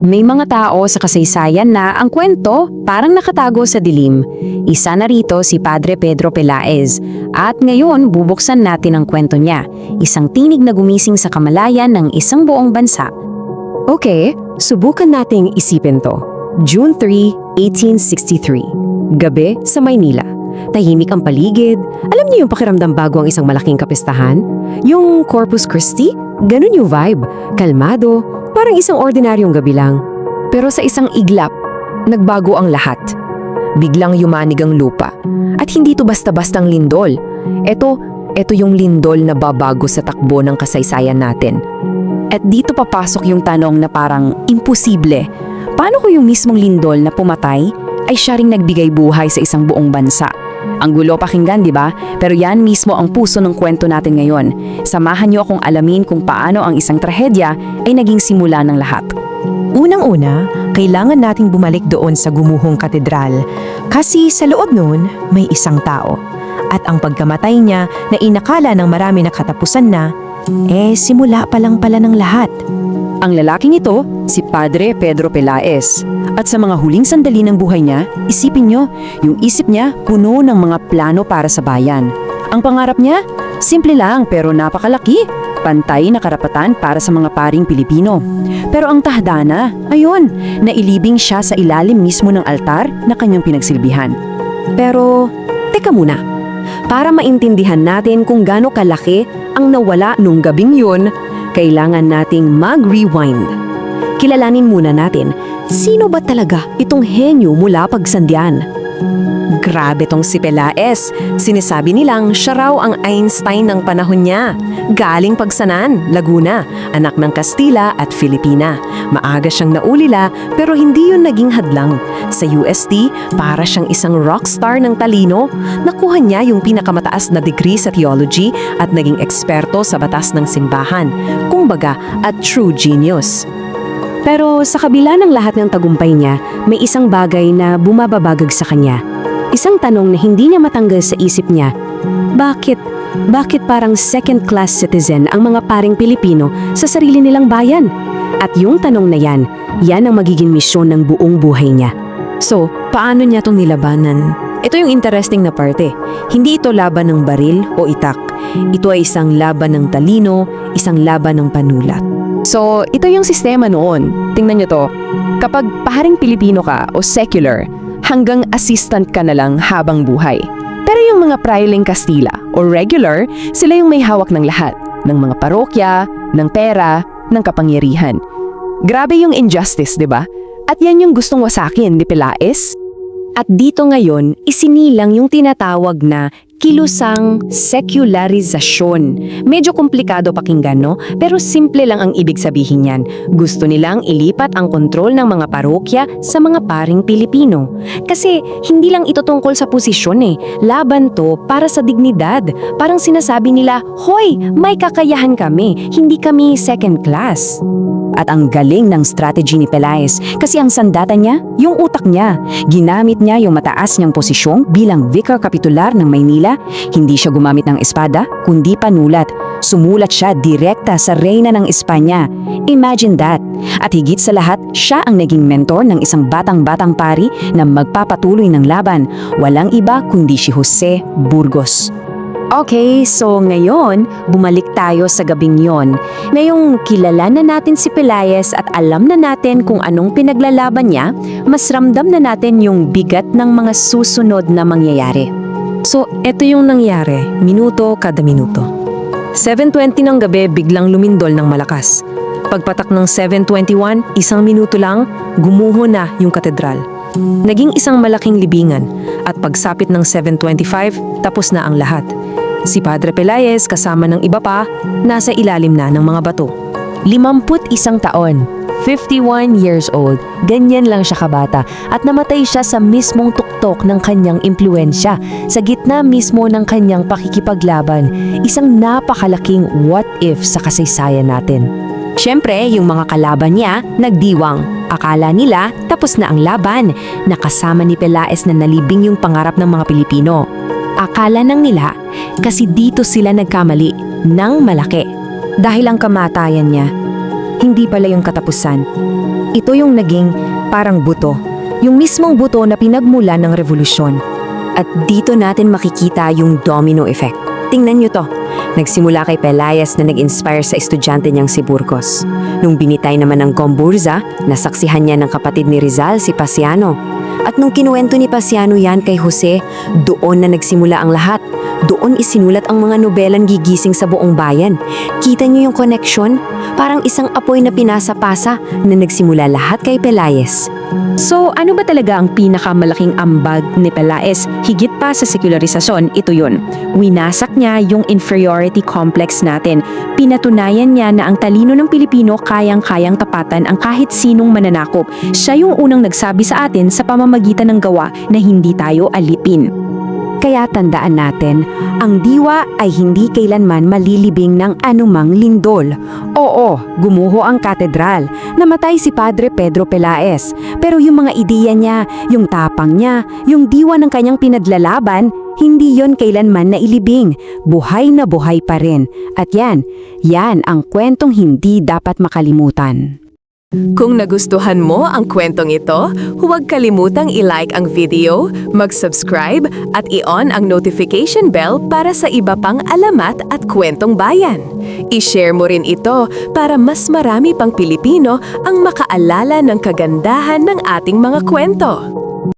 May mga tao sa kasaysayan na ang kwento parang nakatago sa dilim. Isa na rito si Padre Pedro Pelaez. At ngayon bubuksan natin ang kwento niya. Isang tinig na gumising sa kamalayan ng isang buong bansa. Okay, subukan nating isipin to. June 3, 1863. Gabi sa Maynila. Tahimik ang paligid. Alam niyo yung pakiramdam bago ang isang malaking kapistahan? Yung Corpus Christi? Ganun yung vibe. Kalmado, parang isang ordinaryong gabi lang. Pero sa isang iglap, nagbago ang lahat. Biglang yumanig ang lupa. At hindi to basta-bastang lindol. Ito yung lindol na babago sa takbo ng kasaysayan natin. At dito papasok yung tanong na parang imposible. Paano ko yung mismong lindol na pumatay ay siya ring nagbigay buhay sa isang buong bansa? Ang gulo pakinggan, di ba? Pero yan mismo ang puso ng kwento natin ngayon. Samahan niyo akong alamin kung paano ang isang trahedya ay naging simula ng lahat. Unang-una, kailangan nating bumalik doon sa gumuhong katedral kasi sa loob noon may isang tao. At ang pagkamatay niya na inakala ng marami na katapusan na, simula pa lang pala ng lahat. Ang lalaking ito, si Padre Pedro Pelaez. At sa mga huling sandali ng buhay niya, isipin niyo, yung isip niya puno ng mga plano para sa bayan. Ang pangarap niya, simple lang pero napakalaki. Pantay na karapatan para sa mga paring Pilipino. Pero ang tahdana, ayun, nailibing siya sa ilalim mismo ng altar na kanyang pinagsilbihan. Pero, teka muna. Para maintindihan natin kung gaano kalaki ang nawala nung gabing yun, kailangan nating mag-rewind. Kilalanin muna natin, sino ba talaga itong henyo mula pagsandyan? Grabe tong si Pelaez. Sinasabi nilang siya raw ang Einstein ng panahon niya. Galing Pagsanan, Laguna, anak ng Kastila at Filipina. Maaga siyang naulila pero hindi yun naging hadlang. Sa UST, para siyang isang rockstar ng talino. Nakuha niya yung pinakamataas na degree sa theology at naging eksperto sa batas ng simbahan. Kumbaga, a true genius. Pero sa kabila ng lahat ng tagumpay niya, may isang bagay na bumababagag sa kanya. Isang tanong na hindi niya matanggal sa isip niya. Bakit parang second-class citizen ang mga paring Pilipino sa sarili nilang bayan? At yung tanong na yan ang magiging misyon ng buong buhay niya. So, paano niya itong nilabanan? Ito yung interesting na parte. Hindi ito laban ng baril o itak. Ito ay isang laban ng talino, isang laban ng panulat. So, ito yung sistema noon. Tingnan niyo to. Kapag paharing Pilipino ka o secular, hanggang assistant ka na lang habang buhay. Pero yung mga praeling Kastila o regular, sila yung may hawak ng lahat. Ng mga parokya, ng pera, ng kapangyarihan. Grabe yung injustice, di ba? At yan yung gustong wasakin ni Pelaez. At dito ngayon, isinilang yung tinatawag na kilusang sekularisasyon. Medyo komplikado pakinggan, no? Pero simple lang ang ibig sabihin niyan. Gusto nilang ilipat ang kontrol ng mga parokya sa mga paring Pilipino. Kasi hindi lang ito tungkol sa posisyon Laban to para sa dignidad. Parang sinasabi nila, hoy, may kakayahan kami, hindi kami second class. At ang galing ng strategy ni Pelaez kasi ang sandata niya, yung utak niya. Ginamit niya yung mataas niyang posisyon bilang Vicar Capitular ng Maynila. Hindi siya gumamit ng espada, kundi panulat. Sumulat siya direkta sa Reyna ng Espanya. Imagine that. At higit sa lahat, siya ang naging mentor ng isang batang-batang pari na magpapatuloy ng laban. Walang iba kundi si Jose Burgos. Okay, so ngayon, bumalik tayo sa gabing yon. Ngayong kilala na natin si Pelaez at alam na natin kung anong pinaglalaban niya, mas ramdam na natin yung bigat ng mga susunod na mangyayari. So, eto yung nangyari, minuto kada minuto. 7:20 ng gabi, biglang lumindol ng malakas. Pagpatak ng 7:21, isang minuto lang, gumuho na yung katedral. Naging isang malaking libingan at pagsapit ng 7:25, tapos na ang lahat. Si Padre Pelaez kasama ng iba pa, nasa ilalim na ng mga bato. 51 taon, 51 years old, ganyan lang siya kabata at namatay siya sa mismong tuktok ng kanyang impluensya, sa gitna mismo ng kanyang pakikipaglaban. Isang napakalaking what if sa kasaysayan natin. Siyempre, yung mga kalaban niya, nagdiwang. Akala nila, tapos na ang laban. Nakasama ni Pelaez na nalibing yung pangarap ng mga Pilipino. Akala nang nila, kasi dito sila nagkamali, ng malaki. Dahil ang kamatayan niya, hindi pala yung katapusan. Ito yung naging parang buto. Yung mismong buto na pinagmula ng revolusyon. At dito natin makikita yung domino effect. Tingnan nyo to. Nagsimula kay Pelayas na nag-inspire sa estudyante niyang si Burgos. Nung binitay naman ng Gomburza, nasaksihan niya ng kapatid ni Rizal si Pasiano. At nung kinuwento ni Pasiano yan kay Jose, doon na nagsimula ang lahat. Doon isinulat ang mga nobelang gigising sa buong bayan. Kita niyo yung connection? Parang isang apoy na pinasa-pasa na nagsimula lahat kay Pelayes. So, ano ba talaga ang pinakamalaking ambag ni Peláez? Higit pa sa sekularisasyon, ito yun. Winasak niya yung inferiority complex natin. Pinatunayan niya na ang talino ng Pilipino kayang-kayang tapatan ang kahit sinong mananakop. Siya yung unang nagsabi sa atin sa pamamagitan ng gawa na hindi tayo alipin. Kaya tandaan natin, ang diwa ay hindi kailanman malilibing ng anumang lindol. Oo, gumuho ang katedral, namatay si Padre Pedro Peláez. Pero yung mga ideya niya, yung tapang niya, yung diwa ng kanyang pinadlalaban, hindi yon kailanman nailibing. Buhay na buhay pa rin. At yan ang kwentong hindi dapat makalimutan. Kung nagustuhan mo ang kwentong ito, huwag kalimutang i-like ang video, mag-subscribe at i-on ang notification bell para sa iba pang alamat at kwentong bayan. I-share mo rin ito para mas marami pang Pilipino ang makaalala ng kagandahan ng ating mga kwento.